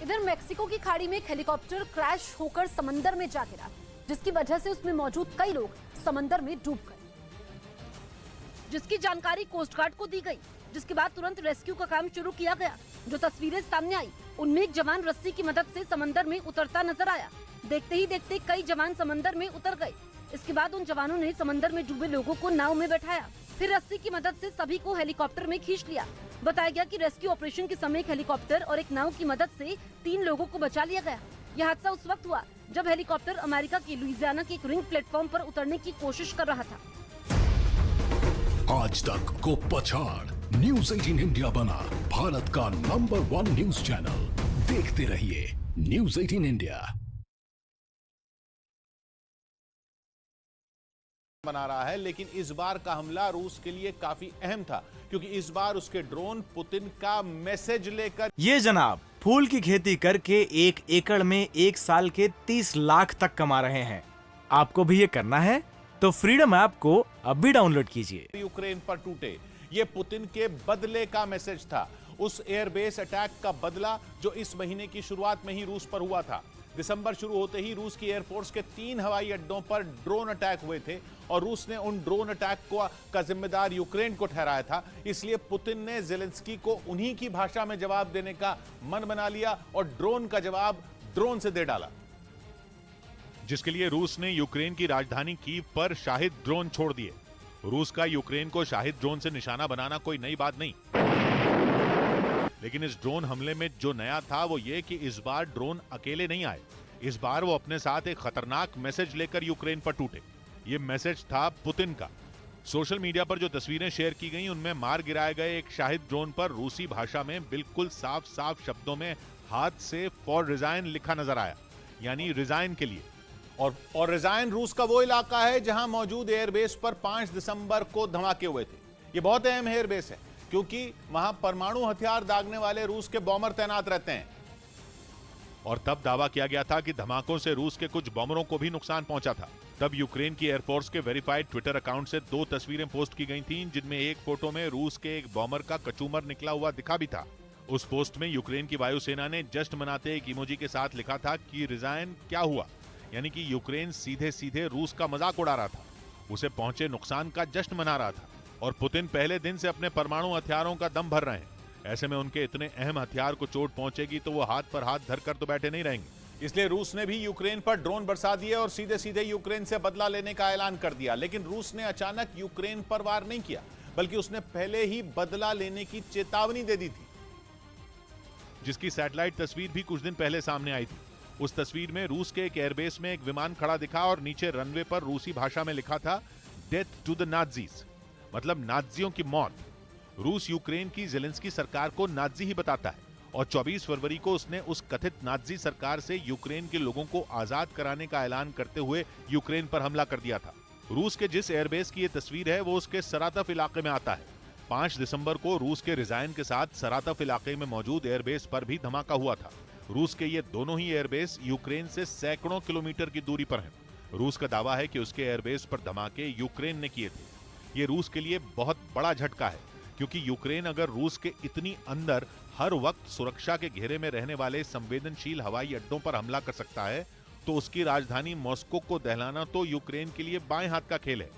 इधर मेक्सिको की खाड़ी में एक हेलीकॉप्टर क्रैश होकर समंदर में जा गिरा, जिसकी वजह से उसमें मौजूद कई लोग समंदर में डूब गए, जिसकी जानकारी कोस्ट गार्ड को दी गई, जिसके बाद तुरंत रेस्क्यू का काम शुरू किया गया। जो तस्वीरें सामने आई उनमें एक जवान रस्सी की मदद से समंदर में उतरता नजर आया। देखते ही देखते कई जवान समंदर में उतर गए। इसके बाद उन जवानों ने समंदर में डूबे लोगों को नाव में बैठाया, फिर रस्सी की मदद से सभी को हेलीकॉप्टर में खींच लिया। बताया गया कि रेस्क्यू ऑपरेशन के समय एक हेलीकॉप्टर और एक नाव की मदद से 3 लोगों को बचा लिया गया। यह हादसा उस वक्त हुआ जब हेलीकॉप्टर अमेरिका के लुइसियाना के एक रिंग प्लेटफॉर्म पर उतरने की कोशिश कर रहा था। आज तक को पछाड़ न्यूज़ 18 इंडिया बना भारत का नंबर 1 न्यूज चैनल। देखते रहिए न्यूज़ 18 इंडिया। बना रहा है, लेकिन इस बार का हमला रूस के लिए काफी अहम था, क्योंकि इस बार उसके ड्रोन पुतिन का मैसेज लेकर। ये जनाब फूल की खेती करके 1 एकड़ में 1 साल के 30 लाख तक कमा रहे हैं। आपको भी ये करना है तो फ्रीडम ऐप को अब भी डाउनलोड कीजिए। यूक्रेन पर टूटे, ये पुतिन के बदले का मैसेज था, उस एयरबेस अटैक का बदला जो इस महीने की शुरुआत में ही रूस पर हुआ था। दिसंबर शुरू होते ही रूस की एयरफोर्स के 3 हवाई अड्डों पर ड्रोन अटैक हुए थे और रूस ने उन ड्रोन अटैक का जिम्मेदार यूक्रेन को ठहराया था। इसलिए पुतिन ने ज़ेलेंस्की को उन्हीं की भाषा में जवाब देने का मन बना लिया और ड्रोन का जवाब ड्रोन से दे डाला, जिसके लिए रूस ने यूक्रेन की राजधानी कीव पर शाहिद ड्रोन छोड़ दिए। रूस का यूक्रेन को शाहिद ड्रोन से निशाना बनाना कोई नई बात नहीं, लेकिन इस ड्रोन हमले में जो नया था वो ये कि इस बार ड्रोन अकेले नहीं आए। इस बार वो अपने साथ एक खतरनाक मैसेज लेकर यूक्रेन पर टूटे। ये मैसेज था पुतिन का। सोशल मीडिया पर जो तस्वीरें शेयर की गई उनमें मार गिराए गए एक शाहिद ड्रोन पर रूसी भाषा में बिल्कुल साफ साफ शब्दों में हाथ से फॉर रिजाइन लिखा नजर आया, यानी रिजाइन के लिए। और रिजाइन रूस का वो इलाका है जहां मौजूद एयरबेस पर 5 दिसंबर को धमाके हुए थे। ये बहुत अहम एयरबेस है क्योंकि वहां परमाणु हथियार दागने वाले रूस के बॉमर तैनात रहते हैं। और तब दावा किया गया था कि धमाकों से रूस के कुछ बॉमरों को भी नुकसान पहुंचा था। तब यूक्रेन की एयरफोर्स के वेरीफाइड ट्विटर अकाउंट से 2 तस्वीरें पोस्ट की गई थीं, जिनमें एक फोटो में रूस के एक बॉमर का कचूमर निकला हुआ दिखा भी था। उस पोस्ट में यूक्रेन की वायुसेना ने जश्न मनाते एक इमोजी के साथ लिखा था कि रिजाइन क्या हुआ, यानी कि यूक्रेन सीधे सीधे रूस का मजाक उड़ा रहा था, उसे पहुंचे नुकसान का जश्न मना रहा था। और पुतिन पहले दिन से अपने परमाणु हथियारों का दम भर रहे हैं। ऐसे में उनके इतने अहम हथियार को चोट पहुंचेगी तो वो हाथ पर हाथ धरकर तो बैठे नहीं रहेंगे। इसलिए रूस ने भी यूक्रेन पर ड्रोन बरसा दिए और सीधे सीधे यूक्रेन से बदला लेने का ऐलान कर दिया। लेकिन रूस ने अचानक यूक्रेन पर वार नहीं किया, बल्कि उसने पहले ही बदला लेने की चेतावनी दे दी थी, जिसकी सैटेलाइट तस्वीर भी कुछ दिन पहले सामने आई थी। उस तस्वीर में रूस के एक एयरबेस में एक विमान खड़ा दिखा और नीचे रनवे पर रूसी भाषा में लिखा था डेथ टू द नाज़ीज, मतलब नाज़ियों की मौत। रूस यूक्रेन की ज़ेलेंस्की सरकार को नाज़ी ही बताता है और 24 फरवरी को उसने उस कथित नाज़ी सरकार से यूक्रेन के लोगों को आजाद कराने का ऐलान करते हुए यूक्रेन पर हमला कर दिया था। रूस के जिस एयरबेस की ये तस्वीर है वो उसके सरातफ इलाके में आता है। 5 दिसंबर को रूस के रिजाइन के साथ सरातफ इलाके में मौजूद एयरबेस पर भी धमाका हुआ था। रूस के ये दोनों ही एयरबेस यूक्रेन से सैकड़ों किलोमीटर की दूरी पर हैं। रूस का दावा है कि उसके एयरबेस पर धमाके यूक्रेन ने किए थे। ये रूस के लिए बहुत बड़ा झटका है, क्योंकि यूक्रेन अगर रूस के इतनी अंदर हर वक्त सुरक्षा के घेरे में रहने वाले संवेदनशील हवाई अड्डों पर हमला कर सकता है, तो उसकी राजधानी मॉस्को को दहलाना तो यूक्रेन के लिए बाएं हाथ का खेल है।